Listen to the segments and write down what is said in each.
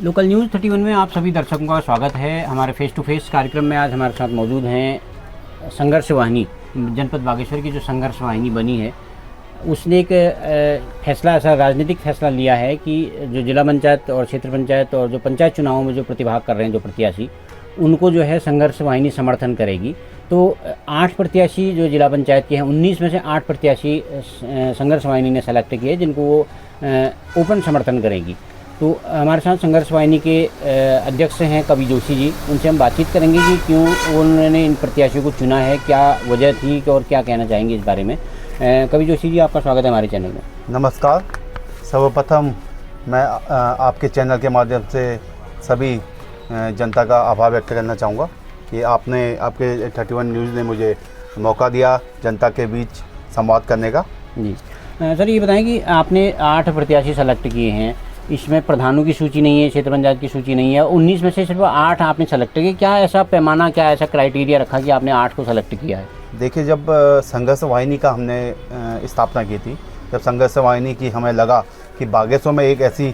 Local news 31 में आप सभी दर्शकों का स्वागत है। हमारे फेस टू फेस कार्यक्रम में आज हमारे साथ मौजूद हैं संघर्ष वाहिनी, जनपद बागेश्वर की जो संघर्ष वाहिनी बनी है उसने एक फैसला, ऐसा राजनीतिक फैसला लिया है कि जो जिला पंचायत और क्षेत्र पंचायत और जो पंचायत चुनावों में जो प्रतिभाग कर रहे हैं जो प्रत्याशी, उनको जो है संघर्ष वाहिनी समर्थन करेगी। तो 8 प्रत्याशी जो जिला पंचायत के हैं, 19 में से 8 प्रत्याशी संघर्ष वाहिनी ने सेलेक्ट किए जिनको वो ओपन समर्थन करेंगी। तो हमारे साथ संघर्ष वाहिनी के अध्यक्ष हैं कवि जोशी जी, उनसे हम बातचीत करेंगे कि क्यों उन्होंने इन प्रत्याशियों को चुना है, क्या वजह थी और क्या कहना चाहेंगे इस बारे में। कवि जोशी जी, आपका स्वागत है हमारे चैनल में। नमस्कार। सर्वप्रथम मैं आपके चैनल के माध्यम से सभी जनता का आभार व्यक्त करना चाहूँगा कि आपके 31 न्यूज़ ने मुझे मौका दिया जनता के बीच संवाद करने का। जी सर, ये बताएं कि आपने 8 प्रत्याशी सेलेक्ट किए हैं, इसमें प्रधानों की सूची नहीं है, क्षेत्र पंचायत की सूची नहीं है, 19 में से सिर्फ 8 आपने सेलेक्ट किए। क्या ऐसा पैमाना, क्या ऐसा क्राइटेरिया रखा कि आपने 8 को सेलेक्ट किया है? देखिए, जब संघर्ष वाहिनी का हमने स्थापना की थी, जब संघर्ष वाहिनी की हमें लगा कि बागेश्वर में एक ऐसी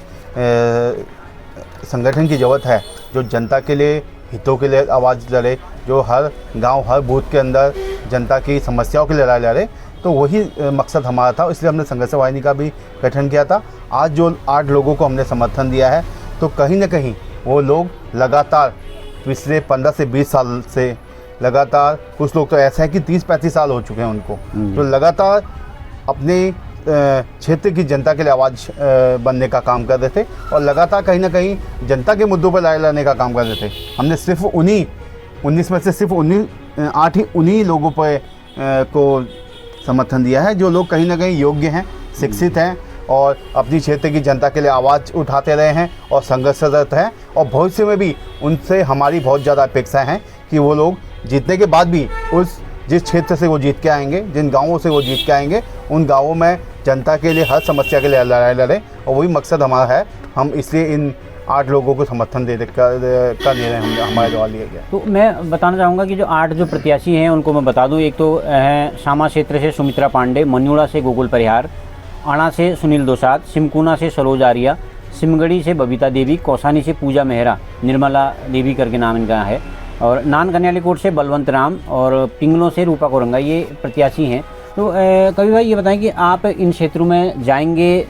संगठन की ज़रूरत है जो जनता के लिए, हितों के लिए आवाज़ लड़े, जो हर गांव, हर बूथ के अंदर जनता की समस्याओं की लड़ाई लड़े, तो वही मकसद हमारा था। इसलिए हमने संघर्ष वाहिनी का भी गठन किया था। आज जो 8 लोगों को हमने समर्थन दिया है, तो कहीं ना कहीं वो लोग लगातार पिछले 15 से 20 साल से लगातार, कुछ लोग तो ऐसे हैं कि 30-35 साल हो चुके हैं उनको, तो लगातार अपने क्षेत्र की जनता के लिए आवाज़ बनने का काम कर रहे थे और लगातार कहीं ना कहीं जनता के मुद्दों पर लड़ाई लड़ने का काम कर रहे थे। हमने सिर्फ 19 में से सिर्फ 8 ही उन्हीं लोगों पर को समर्थन दिया है जो लोग कहीं ना कहीं योग्य हैं, शिक्षित हैं और अपनी क्षेत्र की जनता के लिए आवाज़ उठाते रहे हैं और संघर्षरत हैं। और भविष्य में भी उनसे हमारी बहुत ज़्यादा अपेक्षाएं हैं कि वो लोग जीतने के बाद भी जिस क्षेत्र से वो जीत के आएंगे, जिन गाँवों से वो जीत के आएंगे, उन गाँवों में जनता के लिए, हर समस्या के लिए लड़ाई लड़ें। और वही मकसद हमारा है। हम इसलिए इन 8 लोगों को समर्थन देने का निर्णय हमारे द्वारा लिया गया। तो मैं बताना चाहूँगा कि जो 8 जो प्रत्याशी हैं उनको मैं बता दूँ। एक तो है शामा क्षेत्र से सुमित्रा पांडे, मन्यूड़ा से गोकुल परिहार, आना से सुनील दोसाद, सिमकुना से सरोज आर्या, सिमगड़ी से बबीता देवी, कौसानी से पूजा मेहरा, निर्मला देवी करके नाम इनका है, और नान कन्यालीकोट से बलवंत राम और पिंगलों से रूपा कोरंगा, ये प्रत्याशी हैं। तो कवि भाई, ये बताएं कि आप इन क्षेत्रों में जाएंगे,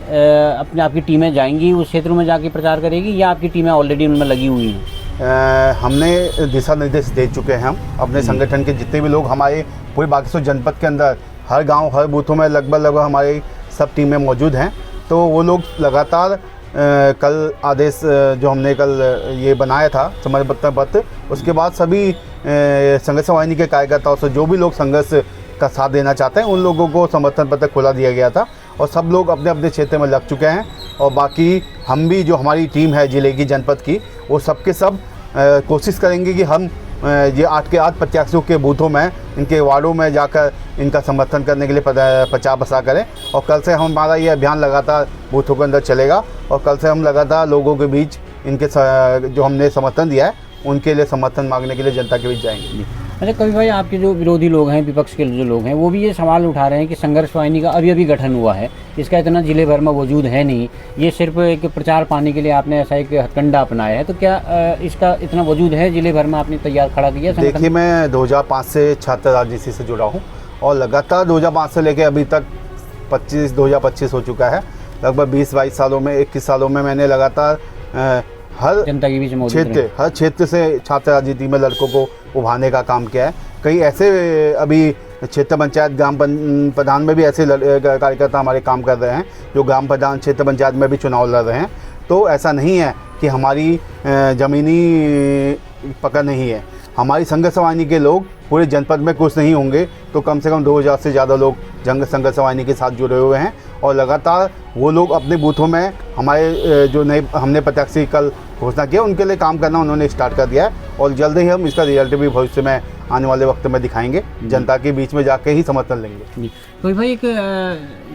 आपकी टीमें जाएंगी उस क्षेत्रों में जाके प्रचार करेगी, या आपकी टीमें ऑलरेडी उनमें लगी हुई हैं? हमने दिशा निर्देश दे चुके हैं। हम अपने संगठन के जितने भी लोग, हमारे पूरे बागेश्वर जनपद के अंदर हर गांव, हर बूथों में लगभग हमारी सब टीमें मौजूद हैं। तो वो लोग लगातार कल आदेश जो हमने कल ये बनाया था समर्पण पत्र, उसके बाद सभी संघर्ष वाहिनी के कार्यकर्ताओं से जो भी लोग संघर्ष का साथ देना चाहते हैं उन लोगों को समर्थन पत्र खुला दिया गया था और सब लोग अपने अपने क्षेत्र में लग चुके हैं। और बाकी हम भी, जो हमारी टीम है जिले की, जनपद की, वो सबके सब कोशिश करेंगे कि हम ये 8 के 8 प्रत्याशियों के बूथों में, इनके वार्डों में जाकर इनका समर्थन करने के लिए प्रचार प्रसार करें। और कल से हमारा ये अभियान लगातार बूथों के अंदर चलेगा और कल से हम लगातार लोगों के बीच इनके जो हमने समर्थन दिया है उनके लिए समर्थन मांगने के लिए जनता के बीच जाएंगे। अच्छा कवि भाई, आपके जो विरोधी लोग हैं, विपक्ष के जो लोग हैं, वो भी ये सवाल उठा रहे हैं कि संघर्ष वाहिनी का अभी गठन हुआ है, इसका इतना जिले भर में वजूद है नहीं, ये सिर्फ एक प्रचार पाने के लिए आपने ऐसा एक हथकंडा अपनाया है। तो क्या इसका इतना वजूद है जिले भर में, आपने तैयार खड़ा किया? देखिए, मैं 2005 से छात्र राजनीति से जुड़ा हूँ और लगातार 2005 से लेकर अभी तक 2025 हो चुका है। लगभग 20-22 सालों में, 21 सालों में मैंने लगातार हर जनता के बीच हर क्षेत्र से छात्र राजनीति में लड़कों को उभारने का काम किया है। कई ऐसे अभी क्षेत्र पंचायत, ग्राम प्रधान में भी ऐसे कार्यकर्ता हमारे काम कर रहे हैं जो ग्राम प्रधान, क्षेत्र पंचायत में भी चुनाव लड़ रहे हैं। तो ऐसा नहीं है कि हमारी ज़मीनी पकड़ नहीं है। हमारी संघर्ष वाहिनी के लोग पूरे जनपद में कुछ नहीं होंगे तो कम से कम 2000 से ज़्यादा लोग संघर्ष वाहिनी के साथ जुड़े हुए हैं और लगातार वो लोग अपने बूथों में हमारे जो नए हमने प्रत्याशी कल घोषणा किया उनके लिए काम करना उन्होंने स्टार्ट कर दिया है और जल्द ही हम इसका रिजल्ट भी भविष्य में आने वाले वक्त में दिखाएंगे। जनता के बीच में जाके ही समर्थन लेंगे। तो भाई, एक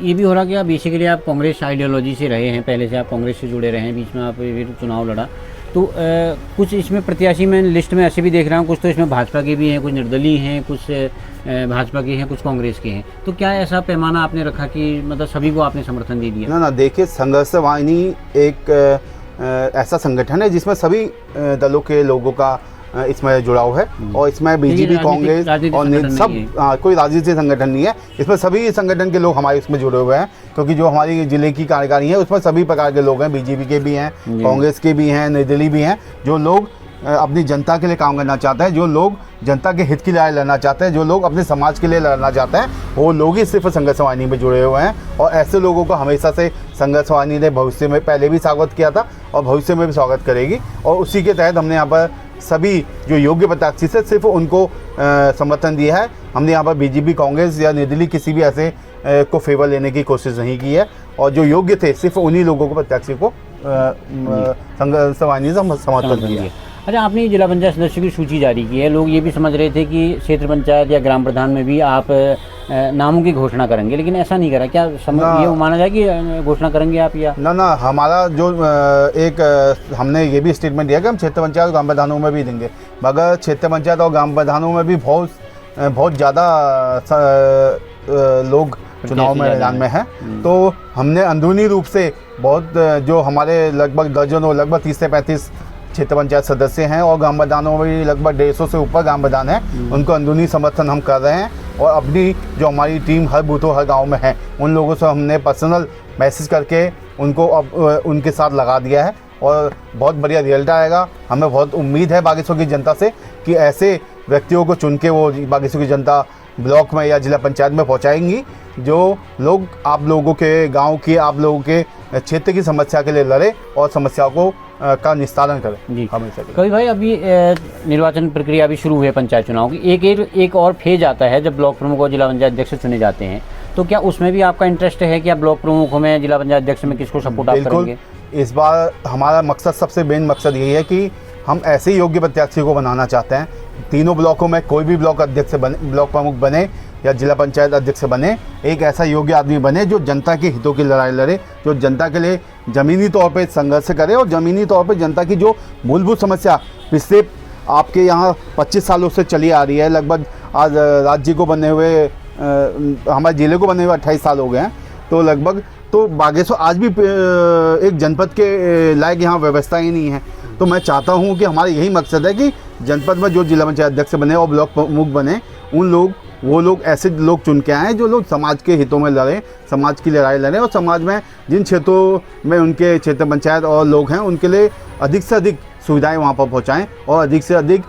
ये भी हो रहा कि आप बेसिकली आप कांग्रेस आइडियोलॉजी से रहे हैं, पहले से आप कांग्रेस से जुड़े रहे हैं, बीच में आप फिर चुनाव लड़ा, तो कुछ इसमें प्रत्याशी मैं लिस्ट में ऐसे भी देख रहा हूँ, कुछ तो इसमें भाजपा के भी हैं, कुछ निर्दलीय हैं, कुछ भाजपा के हैं, कुछ कांग्रेस के हैं। तो क्या ऐसा पैमाना आपने रखा कि मतलब सभी को आपने समर्थन दे दिया? ना, देखिए, संघर्ष वाहिनी एक ऐसा संगठन है जिसमें सभी दलों के लोगों का इसमें जुड़ाव है और इसमें बीजेपी, कांग्रेस और सब कोई राजनीतिक संगठन नहीं है। इसमें सभी संगठन के लोग हमारे इसमें जुड़े हुए हैं, क्योंकि जो हमारी जिले की कार्यकारिणी है उसमें सभी प्रकार के लोग हैं, बीजेपी के भी हैं, कांग्रेस के भी हैं, निर्दलीय भी हैं, जो लोग अपनी जनता के लिए काम करना चाहते हैं, जो लोग जनता के हित की लड़ाई लड़ना चाहते हैं, जो लोग अपने समाज के लिए लड़ना चाहते हैं, वो लोग ही सिर्फ संघर्ष वाहिनी में जुड़े हुए हैं। और ऐसे लोगों को हमेशा से संघर्ष वाहिनी ने भविष्य में पहले भी स्वागत किया था और भविष्य में भी स्वागत करेगी। और उसी के तहत हमने यहाँ पर सभी जो योग्य प्रत्याशी से सिर्फ उनको समर्थन दिया है। हमने यहाँ पर बीजेपी, कांग्रेस या निर्दलीय किसी भी ऐसे को फेवर लेने की कोशिश नहीं की है और जो योग्य थे सिर्फ उन्हीं लोगों को, प्रत्याशी को संघर्ष वाहिनी से समर्थन दिया है। अच्छा, आपने जिला पंचायत सदस्य की सूची जारी की है। लोग ये भी समझ रहे थे कि क्षेत्र पंचायत या ग्राम प्रधान में भी आप नामों की घोषणा करेंगे, लेकिन ऐसा नहीं करा। क्या ये माना जाए कि घोषणा करेंगे आप या ना? हमारा जो हमने ये भी स्टेटमेंट दिया कि हम क्षेत्र पंचायत और ग्राम प्रधानों में भी देंगे, मगर क्षेत्र पंचायत और ग्राम प्रधानों में भी बहुत ज़्यादा लोग चुनाव में मैदान में हैं। तो हमने अंदरूनी रूप से बहुत जो हमारे लगभग दर्जनों, लगभग 30 से 35 क्षेत्र पंचायत सदस्य हैं और ग्राम प्रधानों में भी लगभग 150 से ऊपर ग्राम प्रधान हैं, उनको अंदरूनी समर्थन हम कर रहे हैं। और अपनी जो हमारी टीम हर बूथों, हर गांव में है, उन लोगों से हमने पर्सनल मैसेज करके उनको अब उनके साथ लगा दिया है और बहुत बढ़िया रिजल्ट आएगा। हमें बहुत उम्मीद है बागेश्वर की जनता से कि ऐसे व्यक्तियों को चुन के वो बागेश्वर की जनता ब्लॉक में या जिला पंचायत में पहुंचाएंगी, जो लोग आप लोगों के गांव की, आप लोगों के क्षेत्र की समस्या के लिए लड़े और समस्याओं को का निस्तारण करें। जी हमेशा। कभी भाई, अभी निर्वाचन प्रक्रिया भी शुरू हुई है पंचायत चुनाव की। एक और फेज आता है जब ब्लॉक प्रमुख और जिला पंचायत अध्यक्ष चुने जाते हैं, तो क्या उसमें भी आपका इंटरेस्ट है कि आप ब्लॉक प्रमुख में, जिला पंचायत अध्यक्ष में किसको सपोर्ट आप करेंगे? इस बार हमारा मकसद, सबसे मेन मकसद यही है कि हम ऐसे योग्य प्रत्याशी को बनाना चाहते हैं। तीनों ब्लॉकों में कोई भी ब्लॉक अध्यक्ष बने, ब्लॉक प्रमुख बने या जिला पंचायत अध्यक्ष बने, एक ऐसा योग्य आदमी बने जो जनता के हितों की लड़ाई लड़े, जो जनता के लिए ज़मीनी तौर पे संघर्ष करे और ज़मीनी तौर पे जनता की जो मूलभूत समस्या पिछले आपके यहाँ 25 सालों से चली आ रही है, लगभग आज राज्य को बने हुए, हमारे ज़िले को बने हुए 28 साल हो गए हैं, तो लगभग तो बागेश्वर आज भी एक जनपद के लायक यहाँ व्यवस्था ही नहीं है। तो मैं चाहता हूँ कि हमारा यही मकसद है कि जनपद में जो जिला पंचायत अध्यक्ष बने और ब्लॉक प्रमुख बने, वो लोग ऐसे लोग चुन के आएँ जो लोग समाज के हितों में लड़ें, समाज की लड़ाई लड़ें और समाज में जिन क्षेत्रों में उनके क्षेत्र पंचायत और लोग हैं उनके लिए अधिक से अधिक सुविधाएं वहाँ पर पहुँचाएँ और अधिक से अधिक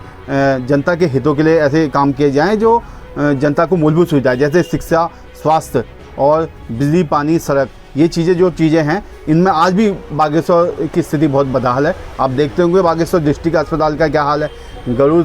जनता के हितों के लिए ऐसे काम किए जाएँ जो जनता को मूलभूत सुविधाएँ जैसे शिक्षा, स्वास्थ्य और बिजली, पानी, सड़क, ये जो चीज़ें हैं, इनमें आज भी बागेश्वर की स्थिति बहुत बदहाल है। आप देखते होंगे बागेश्वर डिस्ट्रिक्ट अस्पताल का क्या हाल है, गरुड़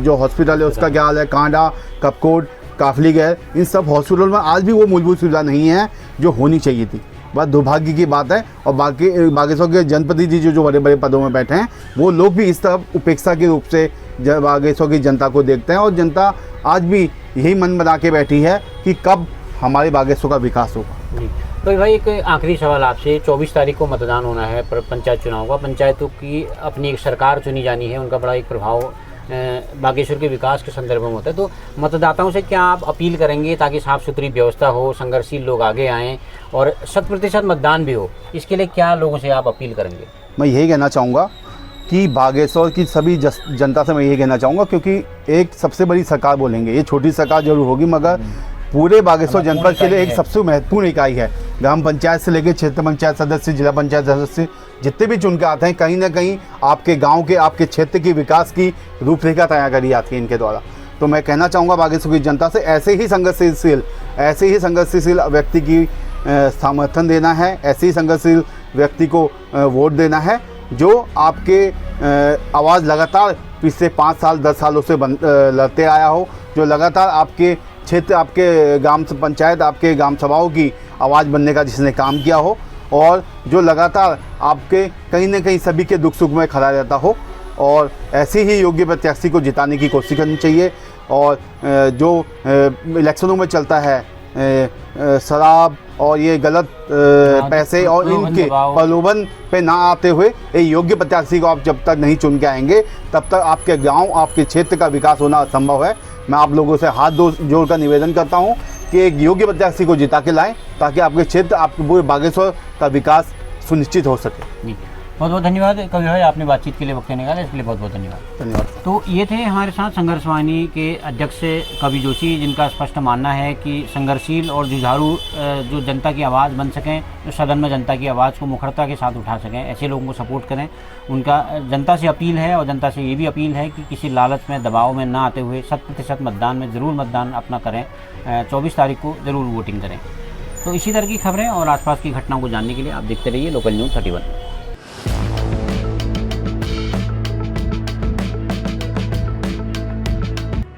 जो हॉस्पिटल है उसका क्या हाल है, कांडा, कपकोट, काफली गैर, इन सब हॉस्पिटल में आज भी वो मूलभूत सुविधा नहीं है जो होनी चाहिए थी। बस दुर्भाग्य की बात है। और बाकी बागेश्वर के जनप्रतिनिधि जो बड़े बड़े पदों में बैठे हैं, वो लोग भी इस तरफ उपेक्षा के रूप से बागेश्वर की जनता को देखते हैं और जनता आज भी यही मन बना के बैठी है कि कब हमारे बागेश्वर का विकास होगा। जी तो भाई, एक आखिरी सवाल आपसे। 24 तारीख को मतदान होना है पंचायत चुनाव का। पंचायतों की अपनी एक सरकार चुनी जानी है, उनका बड़ा एक प्रभाव बागेश्वर के विकास के संदर्भ में होता है। तो मतदाताओं से क्या आप अपील करेंगे ताकि साफ़ सुथरी व्यवस्था हो, संघर्षशील लोग आगे आएँ और 100% मतदान भी हो? इसके लिए क्या लोगों से आप अपील करेंगे? मैं यही कहना चाहूँगा कि बागेश्वर की सभी जनता से मैं यही कहना चाहूँगा, क्योंकि एक सबसे बड़ी सरकार बोलेंगे, ये छोटी सरकार जरूर होगी मगर पूरे बागेश्वर जनपद के लिए एक सबसे महत्वपूर्ण इकाई है। ग्राम पंचायत से लेकर क्षेत्र पंचायत सदस्य, जिला पंचायत सदस्य जितने भी चुन के आते हैं, कहीं ना कहीं आपके गांव के, आपके क्षेत्र की विकास की रूपरेखा तैयार करी जाती है इनके द्वारा। तो मैं कहना चाहूँगा बागेश्वर की जनता से ऐसे ही संघर्षशील व्यक्ति की समर्थन देना है, ऐसे ही संघर्षशील व्यक्ति को वोट देना है जो आपके आवाज़ लगातार पिछले 5 साल 10 सालों से लड़ते आया हो, जो लगातार आपके क्षेत्र, आपके ग्राम पंचायत, आपके ग्राम सभाओं की आवाज़ बनने का जिसने काम किया हो और जो लगातार आपके कहीं ना कहीं सभी के दुख सुख में खड़ा रहता हो। और ऐसे ही योग्य प्रत्याशी को जिताने की कोशिश करनी चाहिए। और जो इलेक्शनों में चलता है शराब और ये गलत पैसे और इनके प्रलोभन पे ना आते हुए एक योग्य प्रत्याशी को आप जब तक नहीं चुन के आएंगे तब तक आपके गांव, आपके क्षेत्र का विकास होना असंभव है। मैं आप लोगों से हाथ जोड़कर निवेदन करता हूं कि एक योग्य प्रत्याशी को जिता के लाएं ताकि आपके क्षेत्र, आपके पूरे बागेश्वर का विकास सुनिश्चित हो सके। जी, बहुत बहुत धन्यवाद कवि भाई, आपने बातचीत के लिए वक्त निकाला, इसके लिए बहुत बहुत धन्यवाद। धन्यवाद। तो ये थे हमारे साथ संघर्ष वाहिनी के अध्यक्ष कवि जोशी, जिनका स्पष्ट मानना है कि संघर्षशील और जुझारू जो जनता की आवाज़ बन सकें, जो सदन में जनता की आवाज़ को मुखरता के साथ उठा सकें, ऐसे लोगों को सपोर्ट करें। उनका जनता से अपील है और जनता से ये भी अपील है कि किसी लालच में, दबाव में ना आते हुए 100% मतदान में ज़रूर मतदान अपना करें। 24 तारीख को ज़रूर वोटिंग करें। तो इसी तरह की खबरें और आसपास की घटनाओं को जानने के लिए आप देखते रहिए लोकल न्यूज़ 31।